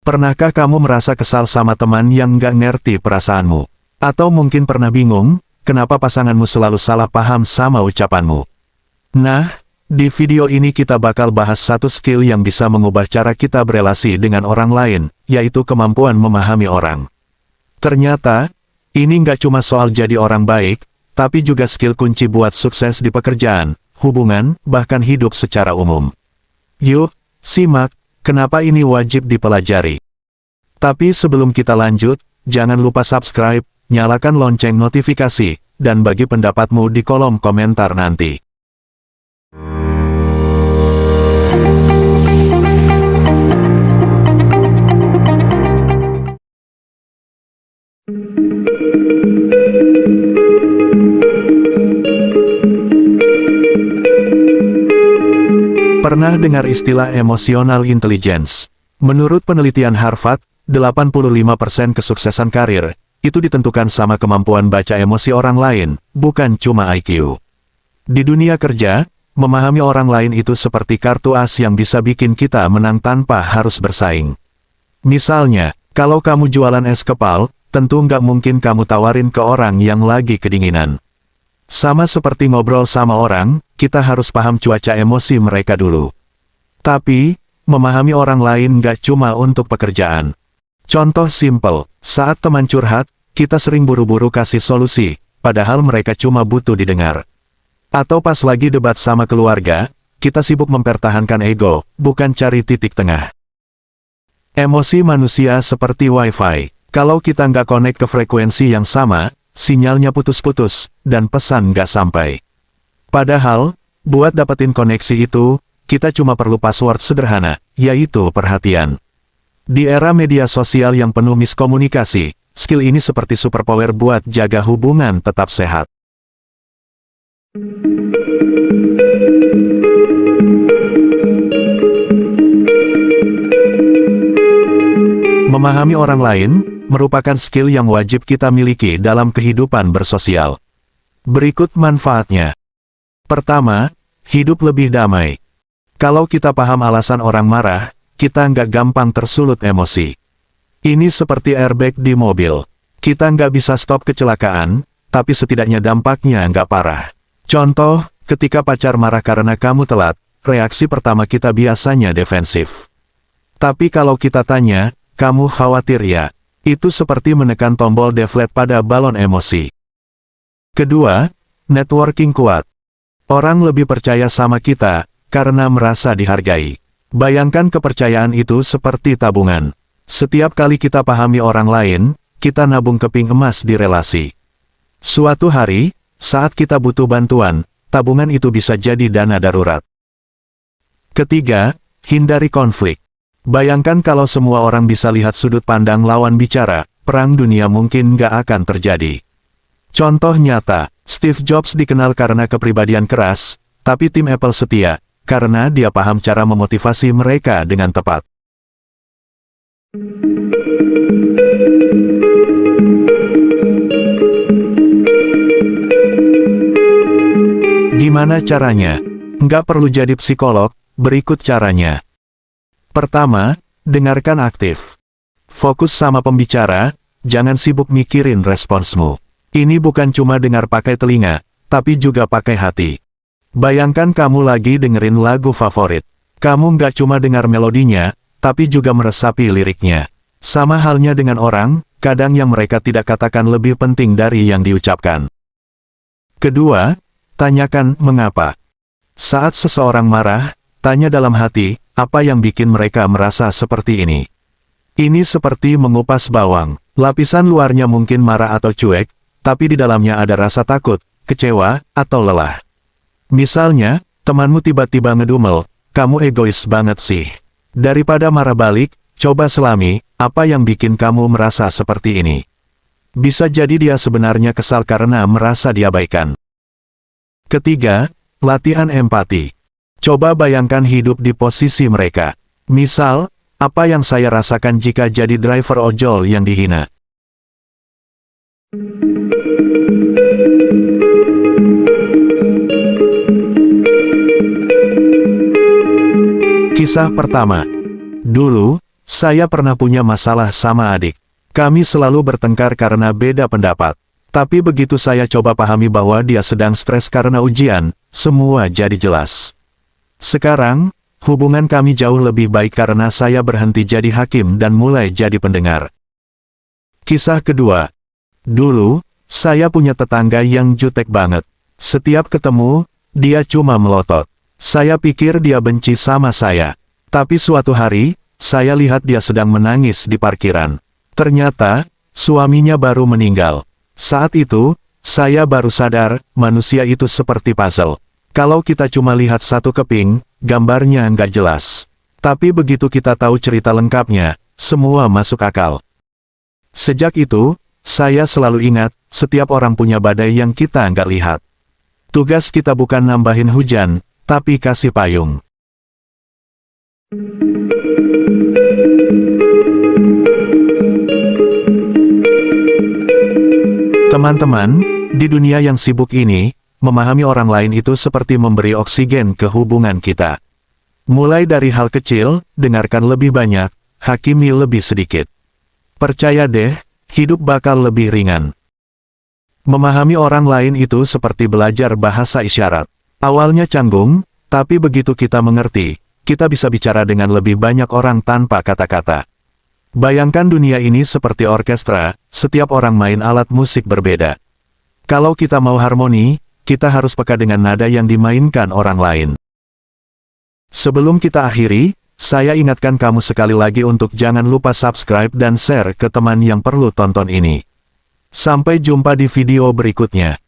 Pernahkah kamu merasa kesal sama teman yang nggak ngerti perasaanmu? Atau mungkin pernah bingung, kenapa pasanganmu selalu salah paham sama ucapanmu? Nah, di video ini kita bakal bahas satu skill yang bisa mengubah cara kita berelasi dengan orang lain, yaitu kemampuan memahami orang. Ternyata, ini nggak cuma soal jadi orang baik, tapi juga skill kunci buat sukses di pekerjaan, hubungan, bahkan hidup secara umum. Yuk, simak, kenapa ini wajib dipelajari. Tapi sebelum kita lanjut, jangan lupa subscribe, nyalakan lonceng notifikasi, dan bagi pendapatmu di kolom komentar nanti. Pernah dengar istilah emotional intelligence? Menurut penelitian Harvard, 85% kesuksesan karir, itu ditentukan sama kemampuan baca emosi orang lain, bukan cuma IQ. Di dunia kerja, memahami orang lain itu seperti kartu as yang bisa bikin kita menang tanpa harus bersaing. Misalnya, kalau kamu jualan es kepal, tentu nggak mungkin kamu tawarin ke orang yang lagi kedinginan. Sama seperti ngobrol sama orang, kita harus paham cuaca emosi mereka dulu. Tapi, memahami orang lain nggak cuma untuk pekerjaan. Contoh simple, saat teman curhat, kita sering buru-buru kasih solusi, padahal mereka cuma butuh didengar. Atau pas lagi debat sama keluarga, kita sibuk mempertahankan ego, bukan cari titik tengah. Emosi manusia seperti wifi, kalau kita nggak connect ke frekuensi yang sama, sinyalnya putus-putus, dan pesan nggak sampai. Padahal, buat dapetin koneksi itu, kita cuma perlu password sederhana, yaitu perhatian. Di era media sosial yang penuh miskomunikasi, skill ini seperti superpower buat jaga hubungan tetap sehat. Memahami orang lain merupakan skill yang wajib kita miliki dalam kehidupan bersosial. Berikut manfaatnya. Pertama, hidup lebih damai. Kalau kita paham alasan orang marah, kita nggak gampang tersulut emosi. Ini seperti airbag di mobil. Kita nggak bisa stop kecelakaan, tapi setidaknya dampaknya nggak parah. Contoh, ketika pacar marah karena kamu telat, reaksi pertama kita biasanya defensif. Tapi kalau kita tanya, kamu khawatir ya? Itu seperti menekan tombol deflate pada balon emosi. Kedua, networking kuat. Orang lebih percaya sama kita, karena merasa dihargai. Bayangkan kepercayaan itu seperti tabungan. Setiap kali kita pahami orang lain, kita nabung keping emas di relasi. Suatu hari, saat kita butuh bantuan, tabungan itu bisa jadi dana darurat. Ketiga, hindari konflik. Bayangkan kalau semua orang bisa lihat sudut pandang lawan bicara, perang dunia mungkin nggak akan terjadi. Contoh nyata, Steve Jobs dikenal karena kepribadian keras, tapi tim Apple setia, karena dia paham cara memotivasi mereka dengan tepat. Gimana caranya? Nggak perlu jadi psikolog, berikut caranya. Pertama, dengarkan aktif. Fokus sama pembicara, jangan sibuk mikirin responsmu. Ini bukan cuma dengar pakai telinga, tapi juga pakai hati. Bayangkan kamu lagi dengerin lagu favorit. Kamu nggak cuma dengar melodinya, tapi juga meresapi liriknya. Sama halnya dengan orang, kadang yang mereka tidak katakan lebih penting dari yang diucapkan. Kedua, tanyakan mengapa. Saat seseorang marah, tanya dalam hati, apa yang bikin mereka merasa seperti ini? Ini seperti mengupas bawang. Lapisan luarnya mungkin marah atau cuek, tapi di dalamnya ada rasa takut, kecewa, atau lelah. Misalnya, temanmu tiba-tiba ngedumel, kamu egois banget sih. Daripada marah balik, coba selami, apa yang bikin kamu merasa seperti ini? Bisa jadi dia sebenarnya kesal karena merasa diabaikan. Ketiga, latihan empati. Coba bayangkan hidup di posisi mereka. Misal, apa yang saya rasakan jika jadi driver ojol yang dihina? Kisah pertama. Dulu, saya pernah punya masalah sama adik. Kami selalu bertengkar karena beda pendapat. Tapi begitu saya coba pahami bahwa dia sedang stres karena ujian, semua jadi jelas. Sekarang, hubungan kami jauh lebih baik karena saya berhenti jadi hakim dan mulai jadi pendengar. Kisah kedua. Dulu, saya punya tetangga yang jutek banget. Setiap ketemu, dia cuma melotot. Saya pikir dia benci sama saya. Tapi suatu hari, saya lihat dia sedang menangis di parkiran. Ternyata, suaminya baru meninggal. Saat itu, saya baru sadar, manusia itu seperti puzzle. Kalau kita cuma lihat satu keping, gambarnya nggak jelas. Tapi begitu kita tahu cerita lengkapnya, semua masuk akal. Sejak itu, saya selalu ingat, setiap orang punya badai yang kita nggak lihat. Tugas kita bukan nambahin hujan, tapi kasih payung. Teman-teman, di dunia yang sibuk ini, memahami orang lain itu seperti memberi oksigen ke hubungan kita. Mulai dari hal kecil, dengarkan lebih banyak, hakimi lebih sedikit. Percaya deh, hidup bakal lebih ringan. Memahami orang lain itu seperti belajar bahasa isyarat. Awalnya canggung, tapi begitu kita mengerti, kita bisa bicara dengan lebih banyak orang tanpa kata-kata. Bayangkan dunia ini seperti orkestra, setiap orang main alat musik berbeda. Kalau kita mau harmoni, kita harus peka dengan nada yang dimainkan orang lain. Sebelum kita akhiri, saya ingatkan kamu sekali lagi untuk jangan lupa subscribe dan share ke teman yang perlu tonton ini. Sampai jumpa di video berikutnya.